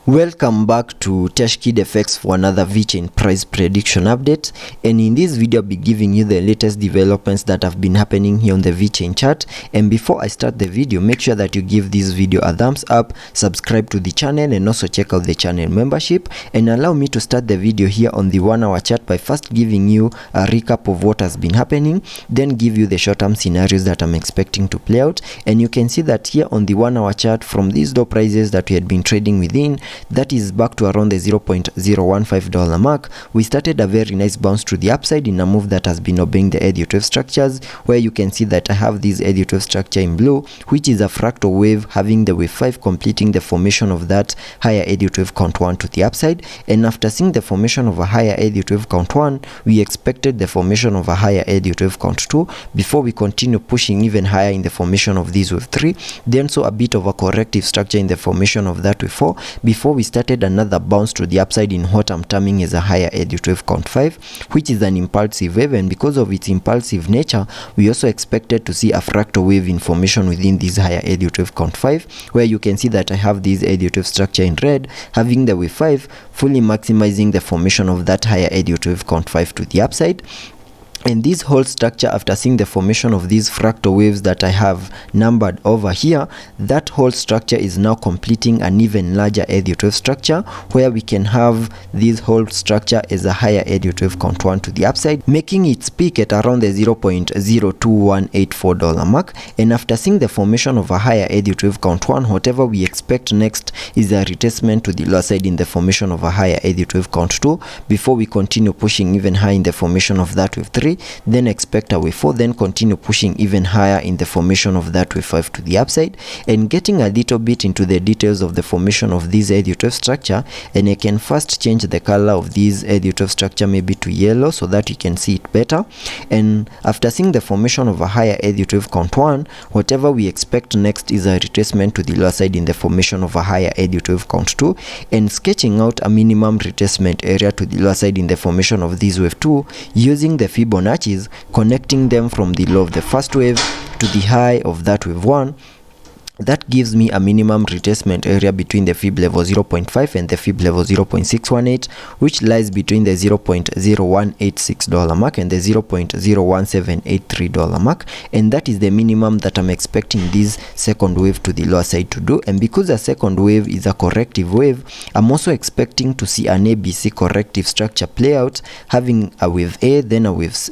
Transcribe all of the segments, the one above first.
Welcome back to Teshkid FX for another Vechain price prediction update, and in this video I'll be giving you the latest developments that have been happening here on the Vechain chart. And before I start the video, make sure that you give this video a thumbs up, subscribe to the channel, and also check out the channel membership. And allow me to start the video here on the 1 hour chart by first giving you a recap of what has been happening, then give you the short-term scenarios that I'm expecting to play out. And you can see that here on the 1 hour chart, from these low prices that we had been trading within, that is back to around the $0.015 mark, we started a very nice bounce to the upside in a move that has been obeying the Elliot wave structures, where you can see that I have this Elliot wave structure in blue, which is a fractal wave having the wave 5 completing the formation of that higher Elliot wave count 1 to the upside. And after seeing the formation of a higher Elliot wave count 1, we expected the formation of a higher Elliot wave count 2 before we continue pushing even higher in the formation of this wave 3, then so a bit of a corrective structure in the formation of that wave 4 before we started another bounce to the upside in what I'm terming as a higher Elliot wave count 5, which is an impulsive wave. And because of its impulsive nature, we also expected to see a fractal wave in formation within this higher Elliot wave count 5, where you can see that I have this Elliot wave structure in red having the wave 5 fully maximizing the formation of that higher Elliot wave count 5 to the upside. And this whole structure, after seeing the formation of these fractal waves that I have numbered over here, that whole structure is now completing an even larger Elliot wave structure, where we can have this whole structure as a higher Elliot wave count 1 to the upside, making its peak at around the $0.02184 mark. And after seeing the formation of a higher Elliot wave count 1, whatever we expect next is a retracement to the lower side in the formation of a higher Elliot wave count 2 before we continue pushing even higher in the formation of that wave 3, then expect a wave 4, then continue pushing even higher in the formation of that wave 5 to the upside. And getting a little bit into the details of the formation of this Elliot wave structure, and I can first change the color of this Elliot wave structure maybe to yellow so that you can see it better. And after seeing the formation of a higher Elliot wave count 1, whatever we expect next is a retracement to the lower side in the formation of a higher Elliot wave count 2, and sketching out a minimum retracement area to the lower side in the formation of this wave 2 using the Fibonacci, connecting them from the low of the first wave to the high of that wave 1. That gives me a minimum retracement area between the fib level 0.5 and the fib level 0.618, which lies between the $0.0186 mark and the $0.01783 mark. And that is the minimum that I'm expecting this second wave to the lower side to do. And because the second wave is a corrective wave, I'm also expecting to see an ABC corrective structure play out, having a wave A, then a wave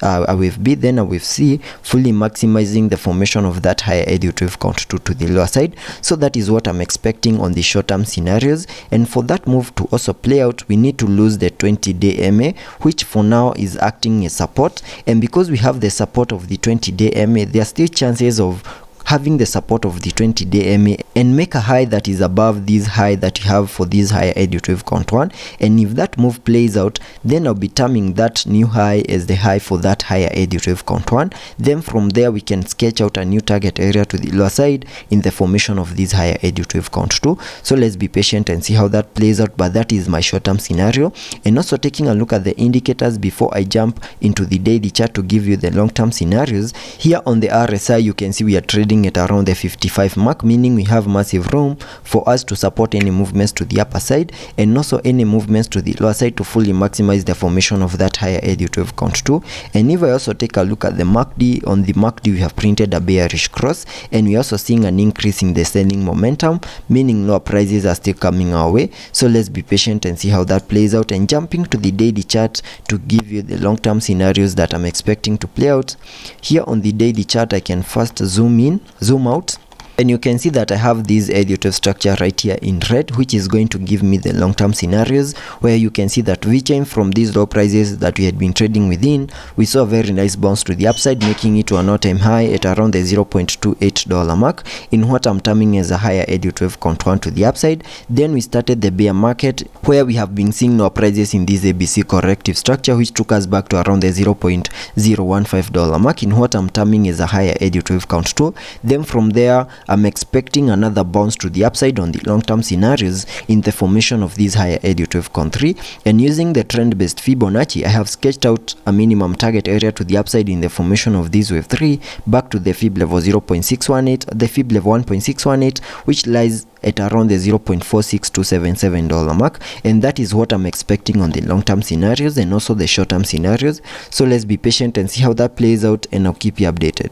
B, then a wave C, fully maximizing the formation of that higher Elliot wave count 2 to the lower side. So that is what I'm expecting on the short-term scenarios. And for that move to also play out, we need to lose the 20-day MA, which for now is acting as support. And because we have the support of the 20-day MA, there are still chances of having the support of the 20-day MA and make a high that is above this high that you have for this higher Elliot wave count 1. And if that move plays out, then I'll be terming that new high as the high for that higher Elliot wave count 1. Then from there we can sketch out a new target area to the lower side in the formation of this higher Elliot wave count 2. So let's be patient and see how that plays out, but that is my short-term scenario. And also taking a look at the indicators before I jump into the daily chart to give you the long-term scenarios. Here on the RSI, you can see we are trading at around the 55 mark, meaning we have massive room for us to support any movements to the upper side and also any movements to the lower side to fully maximize the formation of that higher Elliot wave count 2. And if I also take a look at the MACD, on the MACD we have printed a bearish cross, and we're also seeing an increase in the selling momentum, meaning lower prices are still coming our way. So let's be patient and see how that plays out. And jumping to the daily chart to give you the long-term scenarios that I'm expecting to play out. Here on the daily chart, I can first zoom out, and you can see that I have this Elliot wave structure right here in red, which is going to give me the long-term scenarios, where you can see that Vechain, from these low prices that we had been trading within, we saw a very nice bounce to the upside, making it to an all-time high at around the $0.28 mark in what I'm terming as a higher Elliot wave count 1 to the upside. Then we started the bear market, where we have been seeing lower prices in this ABC corrective structure, which took us back to around the $0.015 mark in what I'm terming as a higher Elliot wave count 2. Then from there I'm expecting another bounce to the upside on the long-term scenarios in the formation of this higher Elliott wave con 3, and using the trend-based Fibonacci, I have sketched out a minimum target area to the upside in the formation of this wave 3 back to the Fib level 0.618, the Fib level 1.618, which lies at around the $0.46277 mark, and that is what I'm expecting on the long-term scenarios and also the short-term scenarios. So let's be patient and see how that plays out, and I'll keep you updated.